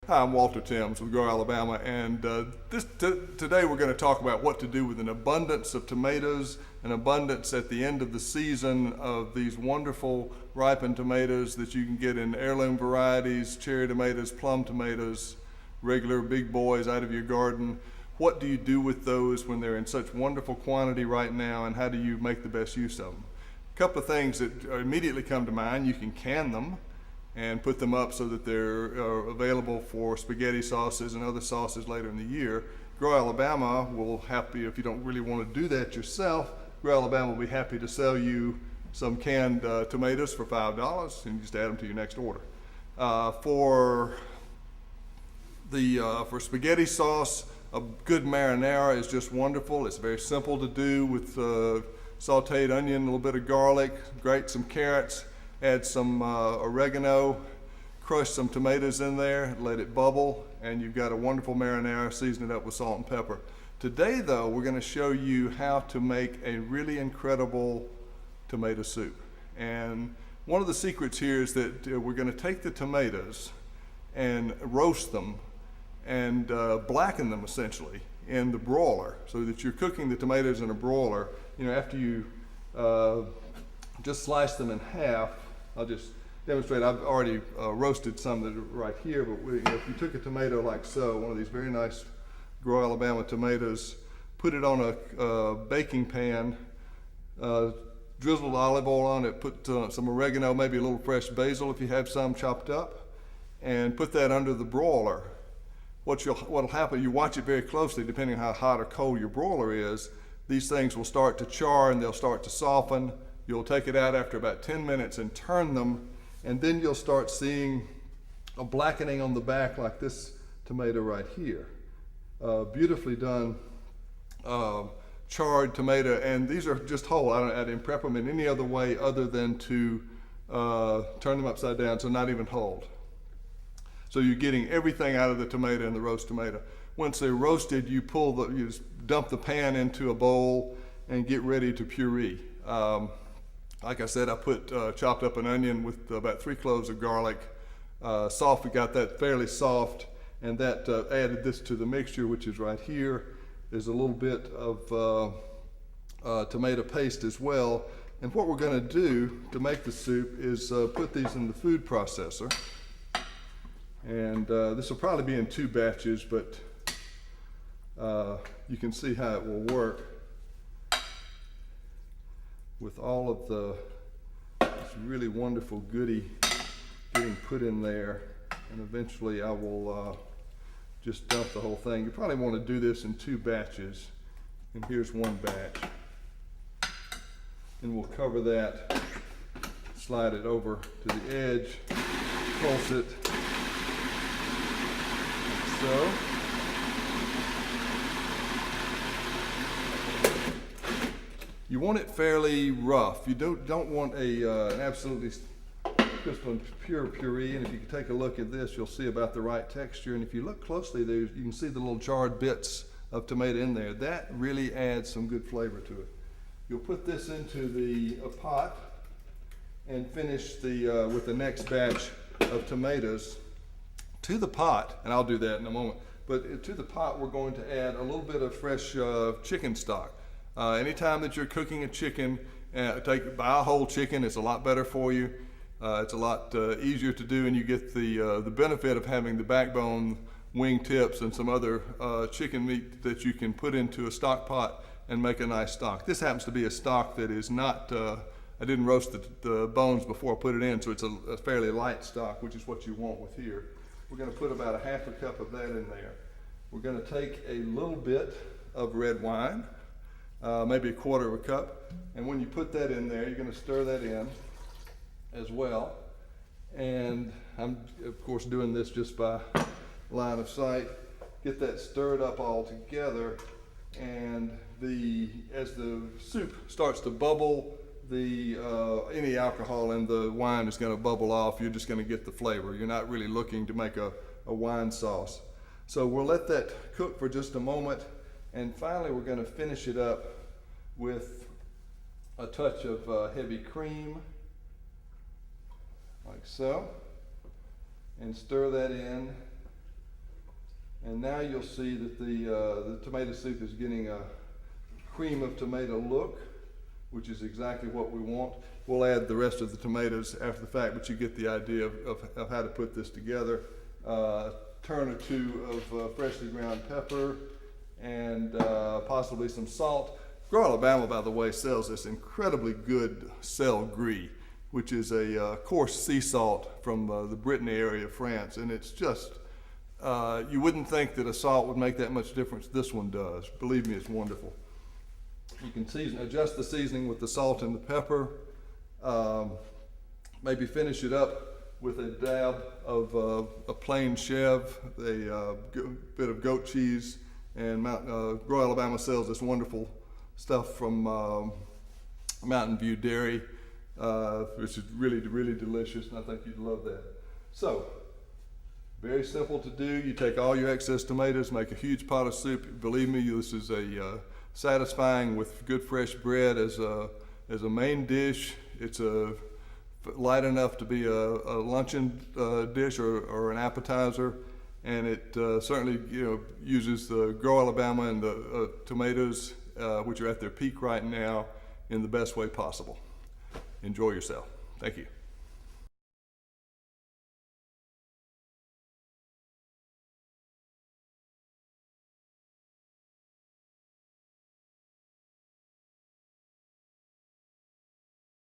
Hi, I'm Walter Timms with Grow Alabama, and today we're going to talk about what to do with an abundance of tomatoes, an abundance at the end of the season of these wonderful ripened tomatoes that you can get in heirloom varieties, cherry tomatoes, plum tomatoes, regular big boys out of your garden. What do you do with those when they're in such wonderful quantity right now, and how do you make the best use of them? A couple of things that immediately come to mind: you can can them and put them up so that they're available for spaghetti sauces and other sauces later in the year. Grow Alabama will happy, if you don't really want to do that yourself, Grow Alabama will be happy to sell you some canned tomatoes for $5, and you just add them to your next order. For spaghetti sauce, a good marinara is just wonderful. It's very simple to do with sauteed onion, a little bit of garlic, grate some carrots, add some oregano, crush some tomatoes in there, let it bubble, and you've got a wonderful marinara. Season it up with salt and pepper. Today, though, we're going to show you how to make a really incredible tomato soup. And one of the secrets here is that we're going to take the tomatoes and roast them and blacken them essentially in the broiler, so that you're cooking the tomatoes in a broiler. You know, after you just slice them in half. I'll just demonstrate. I've already roasted some that are right here, but if you took a tomato like so, one of these very nice Grow Alabama tomatoes, put it on a baking pan, drizzled olive oil on it, put some oregano, maybe a little fresh basil if you have some chopped up, and put that under the broiler. What'll happen, you watch it very closely depending on how hot or cold your broiler is, these things will start to char and they'll start to soften. You'll take it out after about 10 minutes and turn them, and then you'll start seeing a blackening on the back like this tomato right here. Beautifully done charred tomato, and these are just whole. I didn't prep them in any other way other than to turn them upside down, so not even whole. So you're getting everything out of the tomato and the roast tomato. Once they're roasted, you just dump the pan into a bowl and get ready to puree. Like I said, I put chopped up an onion with about 3 cloves of garlic. We got that fairly soft, and that added this to the mixture, which is right here. There's a little bit of tomato paste as well. And what we're going to do to make the soup is put these in the food processor. And this will probably be in 2 batches, but you can see how it will work with all of this really wonderful goodie getting put in there, and eventually I will just dump the whole thing. You probably want to do this in 2 batches, and here's 1 batch. And we'll cover that, slide it over to the edge, pulse it, like so. You want it fairly rough. You don't want an absolutely crystal and pure puree. And if you can take a look at this, you'll see about the right texture. And if you look closely, you can see the little charred bits of tomato in there. That really adds some good flavor to it. You'll put this into a pot and finish with the next batch of tomatoes to the pot. And I'll do that in a moment. But to the pot, we're going to add a little bit of fresh chicken stock. Anytime that you're cooking a chicken, buy a whole chicken. It's a lot better for you. It's a lot easier to do, and you get the benefit of having the backbone, wing tips, and some other chicken meat that you can put into a stock pot and make a nice stock. This happens to be a stock that is not, I didn't roast the bones before I put it in, so it's a fairly light stock, which is what you want with here. We're going to put about a half a cup of that in there. We're going to take a little bit of red wine, maybe a quarter of a cup, and when you put that in there, you're going to stir that in as well. And I'm of course doing this just by line of sight. Get that stirred up all together, and as the soup starts to bubble, any alcohol in the wine is going to bubble off. You're just going to get the flavor. You're not really looking to make a wine sauce. So we'll let that cook for just a moment. And finally, we're going to finish it up with a touch of heavy cream, like so, and stir that in And now you'll see that the tomato soup is getting a cream of tomato look, which is exactly what we want. We'll add the rest of the tomatoes after the fact, but you get the idea of how to put this together. Turn or two of freshly ground pepper and possibly some salt. Grow Alabama, by the way, sells this incredibly good sel gris, which is a coarse sea salt from the Brittany area of France, and it's just, you wouldn't think that a salt would make that much difference. This one does. Believe me, it's wonderful. You can adjust the seasoning with the salt and the pepper. Maybe finish it up with a dab of a plain chev, a bit of goat cheese, and Grow Alabama sells this wonderful stuff from Mountain View Dairy, which is really, really delicious, and I think you'd love that. So, very simple to do. You take all your excess tomatoes, make a huge pot of soup. Believe me, this is a satisfying with good fresh bread as a main dish. It's light enough to be a luncheon dish or an appetizer, and it certainly uses the Grow Alabama and the tomatoes, which are at their peak right now, in the best way possible. Enjoy yourself. Thank you.